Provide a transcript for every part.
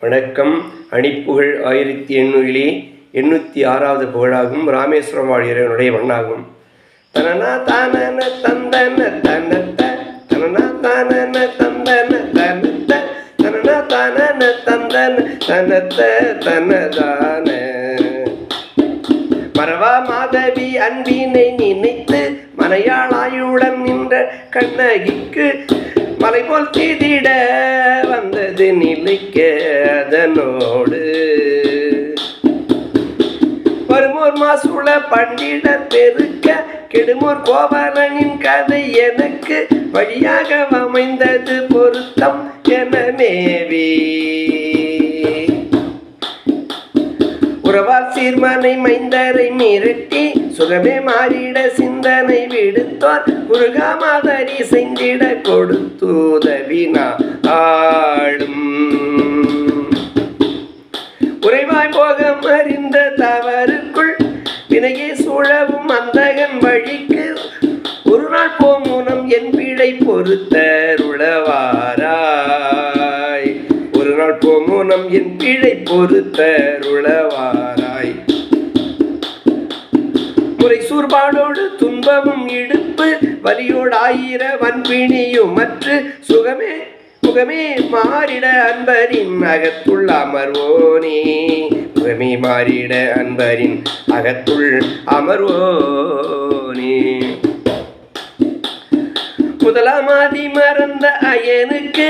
வணக்கம். அணிப்புகழ் 1806வது புகழாகும். ராமேஸ்வரம் வாழ் இறைவனுடைய மண்ணாகும். தனனா தானன தந்தன தனத்த தனனா தானன தந்தன தனத்த தனனா தானன தந்தன தனத்த தனதான மறவா மாதவி அன்பினை நினைத்து மனையாளாயுடன் நின்ற கண்ணகிக்கு மலை போல் தீதிட வந்தது நிலைக்க அதனோடு வருமோர் மாசுள பண்டிட பெருக்க கெடுமோர் கோவலனின் கதை எனக்கு வழியாக அமைந்தது பொருத்தம் என மேவி உறவார் சீர்மனை மைந்தரை மிரட்டி சுகமே மாறிட சிந்தனை விடுத்தோர் முருகாமாதரி செஞ்சிட கொடுத்துதவினா ஆளும் உறைவாய் போக அறிந்த தவறுக்குள் வினையே சூழவும் அந்தகன் வழிக்கு ஒரு நாள் போமுனம் என் பிழை பொறுத்தருளவாராய் ஒரு நாள் போமுனம் என் பிழை பொறுத்தருளவாராய் முறை சூர்பாடோடு துன்பமும் இடுப்பு வலியோடு ஆயிர வன்பிணியும் மற்ற சுகமே முகமே மாறிட அன்பரின் அகத்துள் அமர்வோனே முகமே மாறிட அன்பரின் அகத்துள் அமர்வோனே முதலாமாதி மறந்த அயனுக்கு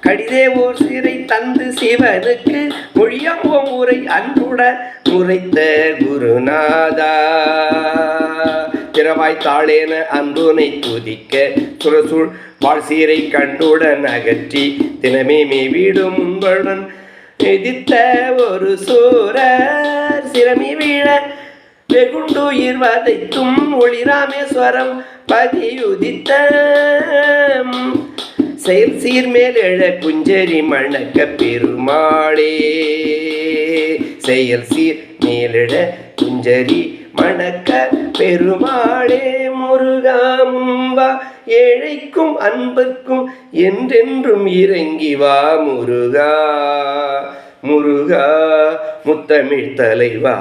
கடிதே ஓர் சிறை தந்து சிவனுக்கு மொழியாம் உரை அன்புட முறைத்த குருநாதா திறவாய் தாளேன அன்புனை துதிக்க சுரசூழ் வாழ் சீரை கண்டுடன் அகற்றி தினமே வீடும் உங்களுடன் எதிர்த்த ஒரு சூரர் சிரமி வீழ வெகுண்டுயிர் வதைத்தும் ஒளிராமேஸ்வரம் பதியுதித்த செயல் சீர்மேல் எழ குஞ்சரி மணக்க பெருமாளே செயல் சீர் மேலெழ குஞ்சரி மணக்க பெருமாளே முருகாமும் வா ஏழைக்கும் அன்பர்க்கும் என்றென்றும் இறங்கி வா முருகா முருகா முத்தமிழ் தலைவா.